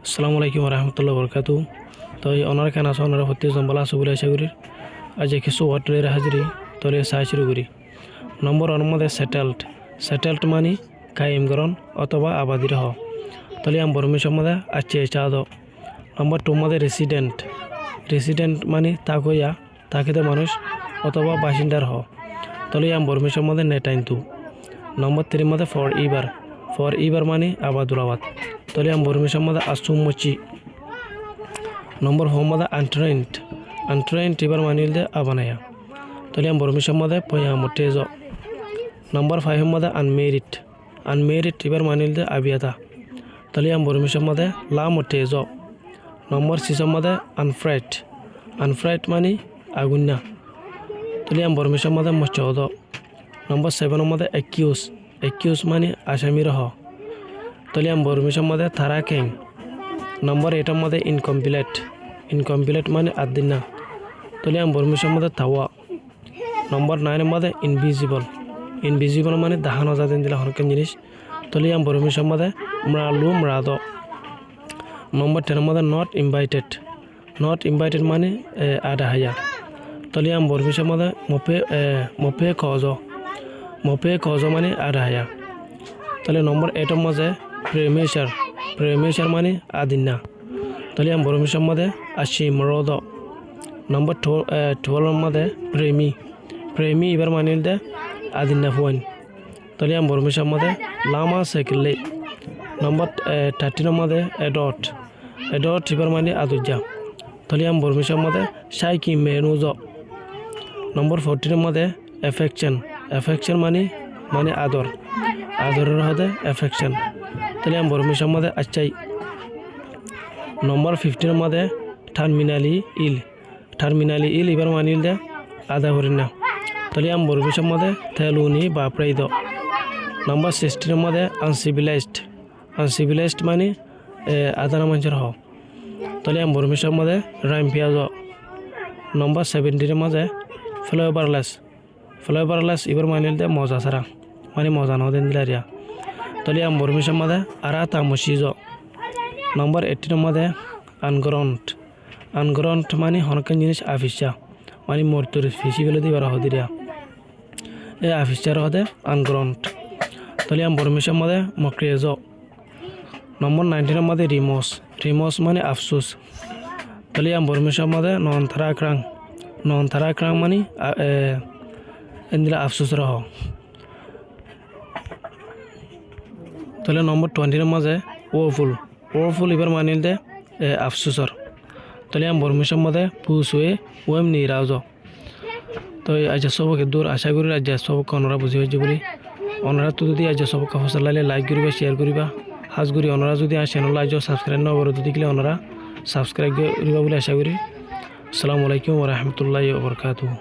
আসসালামু আলাইকুম রহমতুল্লাহ বরকাতু। তো ওনার কেন আছে ওনারা হতে জম্বলা আছে বলে আশা করি আজ কিছু ওয়ার্ডের হাজিরি তলে সাহায্য শুরু করি। নম্বর ওয়ান মধ্যে সেটেলড মানে কায়েমকরণ অথবা আবাদির হ তলে আম বর্মি সম্বন্ধে আছে চাঁদ। নম্বর টু মধ্যে রেসিডেন্ট মানে তাকইয়া তাকিতে মানুষ অথবা বাসিন্দার হ তলে আম বর্মি সম্বন্ধে নেটাইন্তু। নম্বর থ্রি মধ্যে ফর ইবার মানে আবাদ তলে আম বর্মি সম্বন্ধে আসুমচি। নম্বর হোম মধ্যে আন্ট্রেন্ট ইবার মানিল দে আবানায়া তলে আম বর্মি সম্বন্ধে পয়ামটেজ। নম্বর ফাইভ মধ্যে আনমেরিড ইবার মানিল দে আবিয়াতা তলে আম বর্মি সম্বন্ধে লামটেজ। নম্বর সিক্স মধ্যে আনফ্রাইট মানে আগুন্যা তলে আম বর্মি সম্বন্ধে মচদ। নম্বর সেভেন মধ্যে একিউজ মানে আসামির হ তলে আম বর্মি সম্বন্ধে থারা কেং। নম্বর এইটের মধ্যে ইনকমপ্লিট মানে আদিনা তলে আম বর্মি সম্বন্ধে থাওয়া। নম্বর নাইনের মধ্যে ইনভিজিবল মানে দাহানো যাদেন দিলা হরকেন জিনিস তলে আম বর্মি সম্বন্ধে মরাদ। নম্বর টেনের মধ্যে নট ইনভাইটেড মানে আদাহায়া তলে আম বর্মি সম্বন্ধে মপে কজ মানে আদাহায়া তাহলে নম্বর এইটের মধ্যে প্রেমেশার মানে আদিনা তলে আম বর্মি সম্বন্ধে আসি মরদ। নম্বর টুয়েলভের মধ্যে প্রেমী এবার মানিল দে আদিনা ফুয়ান তলে আম বর্মি সম্বন্ধে লামা সাইকেল। নম্বর 13 মধ্যে এডট এবার মানে আদুজা তলে আম বর্মি সম্বন্ধে সাইকি মেনুজ। নম্বর 14 মধ্যে এফেকশন মানে আদরের হদে এফেকশন তলে আম বর্মি সম্বন্ধে আচ্ছাই। নম্বর 15 মধ্যে টার্মিনালি ইল এবার মানিল দে আদা হরিণা তলে আম বর্মি সম্বন্ধে থেলুনি বা প্রাইদ। নম্বর 16 মধ্যে আনসিভিলাইজড মানে আদানা মানুষের হ তলে আম বর্মি সম্বন্ধে রাইম পিয়াজ। নম্বর 17 মধ্যে ফ্লেভারলেস এবার মানিল দে মজা সারা মানে মজা নদেন দিলারিয়া তলে আম বর্মি সম্বন্ধে আরা তামসিজ। নম্বর 18 মধ্যে আনগ্রন্ট মানে হনকেন জিনিস আফিসা মানে মর্তুর ফিজিক্যালি দিবার হদিরিয়া এ আফিসার হদে আনগ্রন্ট তলে আম বর্মি সম্বন্ধে মক্রিয়েজ। নম্বর 19 মধ্যে রিমোস মানে আফসোস তলে আম বর্মি সম্বন্ধে নন থারা ক্রাং মানে এন্দিলা আফসোস রহ তাহলে নম্বর 20 মাঝে ওফুল এবার মানিল দে আফসোসর তাহলে আম বর্মি সম্বন্ধে পুষুয়ে ওয়েম নিরাজ। তো আজ সবকে দূর আশা করি আজ সবকে অনরা বুঝি হয়েছে বলি অনরা তো যদি আজ সবকে ফসল লাইলে লাইক করিবা শেয়ার করিবা হাজ করি অনরা যদি আর চ্যানেল আজ সাবস্ক্রাইব না করো দেখলে অনরা সাবস্ক্রাইব করিবা বলে আশা করি। আসসালামু আলাইকুম ওয়া রাহমাতুল্লাহি ওয়া বারাকাতুহু।